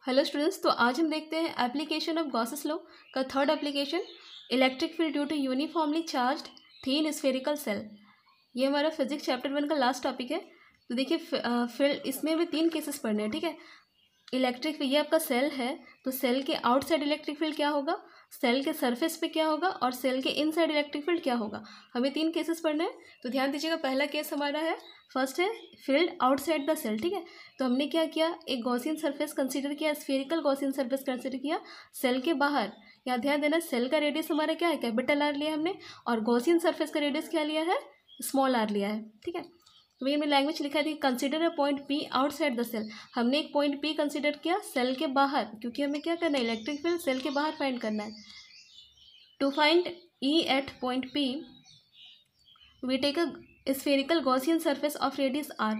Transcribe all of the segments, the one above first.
Hello students, तो आज हम देखते हैं एप्लीकेशन ऑफ गॉसेस लॉ का third application, electric field due to uniformly charged thin spherical shell. ये हमारा फिजिक्स चैप्टर 1 का लास्ट टॉपिक है। तो देखिए फील्ड इसमें भी 3 केसेस पढ़ने हैं, ठीक है। इलेक्ट्रिक, ये आपका सेल है, तो सेल के आउटसाइड इलेक्ट्रिक फील्ड क्या होगा, सेल के सरफेस पे क्या होगा और सेल के इनसाइड इलेक्ट्रिक फील्ड क्या होगा। हमें 3 केसेस पढ़ने हैं, तो ध्यान दीजिएगा। पहला केस हमारा है, फर्स्ट है फील्ड आउटसाइड द सेल, ठीक है। तो हमने क्या किया, एक गॉसियन सरफेस कंसीडर किया, स्फेरिकल गॉसियन सरफेस कंसीडर किया सेल के बाहर। यहाँ ध्यान देना, सेल का रेडियस हमारा क्या है, कैपिटल आर लिया हमने, और गॉसियन सरफेस का रेडियस क्या लिया है, स्मॉल आर लिया है, ठीक है। तो ये हमने लैंग्वेज लिखा थी, consider a point P outside the shell. हमने एक पॉइंट पी कंसीडर किया सेल के बाहर, क्योंकि हमें क्या करना है, इलेक्ट्रिक फील्ड सेल के बाहर फाइंड करना है। To find E at point P we take a spherical Gaussian surface of radius R.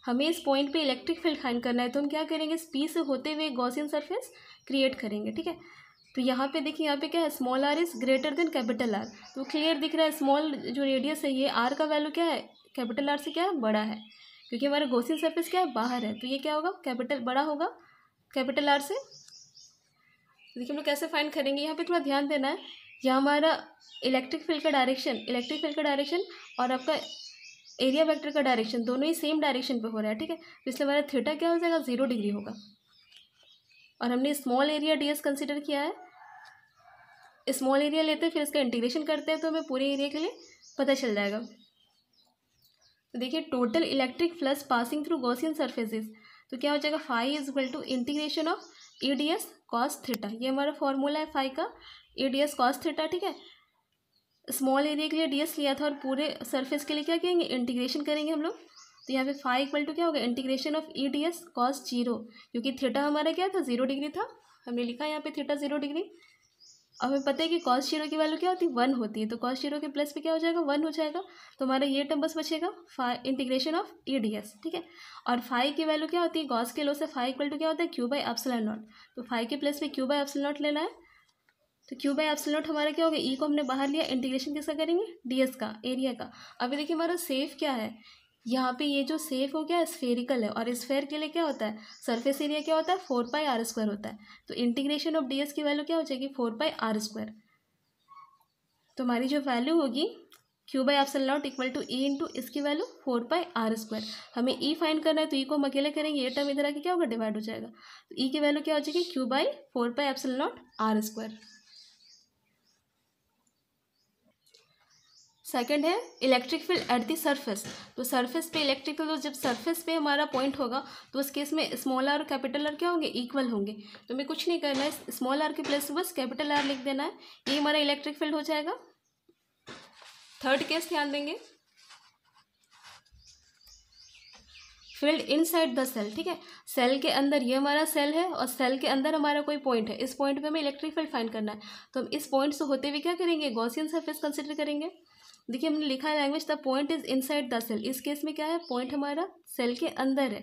हमें इस पॉइंट पे इलेक्ट्रिक फील्ड फाइंड करना है, तो हम क्या करेंगे, इस पी से होते हुए गॉसियन सरफेस क्रिएट करेंगे, ठीक है। तो यहाँ पे देखिए, यहाँ पे क्या है, small R is greater than capital R. तो क्लियर दिख रहा है, स्मॉल जो रेडियस है, ये आर का वैल्यू क्या है, कैपिटल आर से क्या है, बड़ा है, क्योंकि हमारा गॉसियन सरफेस क्या है, बाहर है। तो ये क्या होगा, कैपिटल बड़ा होगा कैपिटल आर से। देखिए हम लोग कैसे फाइंड करेंगे, यहाँ पे थोड़ा ध्यान देना है। यहाँ हमारा इलेक्ट्रिक फील्ड का डायरेक्शन और आपका एरिया वेक्टर का डायरेक्शन दोनों ही सेम डायरेक्शन पे हो रहा है, ठीक है। तो इसलिए हमारा थीटा क्या हो जाएगा, 0 डिग्री होगा। और हमने स्मॉल एरिया ds कंसिडर किया है। स्मॉल एरिया लेते हैं, फिर इसका इंटीग्रेशन करते हैं, तो हमें पूरे एरिया के लिए पता चल जाएगा। तो देखिए, total electric flux passing through Gaussian surfaces, तो क्या हो जाएगा, phi is equal to integration of E D S cos theta. ये हमारा फॉर्मूला है फाई का, E D S cos theta, ठीक है। स्मॉल एरिया के लिए ds लिया था और पूरे सरफेस के लिए क्या करेंगे, इंटीग्रेशन करेंगे हम लोग। तो यहाँ पे फाई इक्वल टू क्या होगा, integration of E D S cos 0, क्योंकि थीटा हमारा क्या था, 0 डिग्री था। हमने लिखा यहाँ पे थीटा 0 डिग्री। अब हमें पता है कि कॉस 0 की वैल्यू क्या होती है, 1 होती है। तो कॉस 0 के प्लस पे क्या हो जाएगा, 1 हो जाएगा। तो हमारा ये टर्म बस बचेगा, phi integration of E D S, ठीक है। और फाई की वैल्यू क्या होती है, गॉस के लॉ से फाई इक्वल टू क्या होता है, क्यू बाई एप्सिलॉन नॉट। तो फाई के प्लस पे क्यू बाई एप्सिलॉन नॉट लेना है। तो क्यू बाई एप्सिलॉन नॉट हमारा क्या हो गया, ई को हमने बाहर लिया, इंटीग्रेशन किसका करेंगे, ds का, एरिया का। अभी देखिए हमारा सेफ क्या है, यहाँ पे ये जो सेफ हो गया स्फेरिकल है, और स्फेयर के लिए क्या होता है, सरफेस एरिया क्या होता है, 4πr² होता है। तो इंटीग्रेशन ऑफ ds की वैल्यू क्या हो जाएगी, 4πr²। तो हमारी जो वैल्यू होगी, Q by epsilon naught equal to E into इसकी वैल्यू 4πr²। हमें ई फाइंड करना है, तो ई को हम अकेले करेंगे, ये टर्म इधर आके क्या होगा, डिवाइड हो जाएगा। तो ई की वैल्यू क्या हो जाएगी, Q by 4π epsilon naught r²। Second है electric field at the surface. तो सरफेस पे इलेक्ट्रिक फील्ड, जब सरफेस पे हमारा पॉइंट होगा, तो उस केस में स्मॉल आर और कैपिटल आर क्या होंगे, इक्वल होंगे। तो हमें कुछ नहीं करना है, स्मॉल आर के प्लेस बस कैपिटल आर लिख देना है, ये हमारा इलेक्ट्रिक फील्ड हो जाएगा। थर्ड केस ध्यान देंगे, फील्ड इनसाइड द सेल, ठीक है। सेल के अंदर, ये हमारा सेल है और सेल के अंदर हमारा कोई पॉइंट है, इस पॉइंट पे हमें इलेक्ट्रिक फील्ड फाइंड करना है। तो हम इस पॉइंट से होते हुए क्या करेंगे, गॉसियन सरफेस कंसिडर करेंगे। देखिए हमने लिखा है language, the point is inside the shell. इस केस में क्या है, पॉइंट हमारा सेल के अंदर है।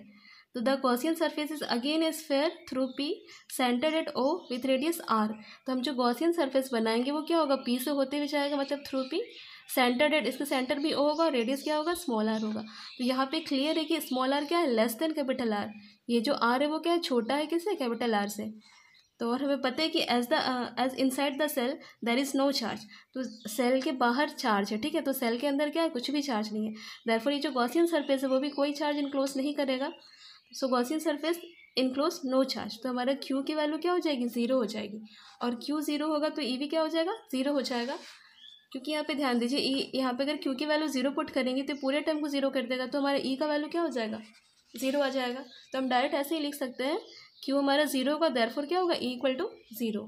तो the Gaussian surface is again a sphere through P centered at O with radius R. तो हम जो गॉसियन सरफेस बनाएंगे वो क्या होगा, पी से होते हुए जाएगा, मतलब थ्रू पी, सेंटर्ड एट, इसका सेंटर भी ओ होगा, रेडियस क्या होगा, स्मॉल आर होगा। तो यहाँ पे क्लियर है कि स्मॉल आर क्या है, लेस देन कैपिटल आर। ये जो आर है वो क्या है, छोटा है किससे, कैपिटल आर से। तो और हमें पता है कि as inside the shell there is no charge. तो सेल के बाहर चार्ज है, ठीक है। तो सेल के अंदर क्या है, कुछ भी चार्ज नहीं है। देयरफॉर ये जो गॉसियन सरफेस है वो भी कोई चार्ज इनक्लोज नहीं करेगा। So Gaussian surface enclose no charge. तो हमारा क्यू की वैल्यू क्या हो जाएगी, 0 हो जाएगी। और क्यू 0 होगा तो ई भी क्या हो जाएगा, 0 हो जाएगा। क्योंकि यहाँ पे ध्यान दीजिए, ई यहाँ पे अगर क्यू की वैल्यू 0 पुट करेंगे तो पूरे टर्म को 0 कर देगा, तो हमारा ई का वैल्यू क्या हो जाएगा, 0 आ जाएगा। तो हम डायरेक्ट ऐसे ही लिख सकते हैं, क्यू हमारा 0 होगा, देयरफॉर क्या होगा, ई इक्वल टू 0।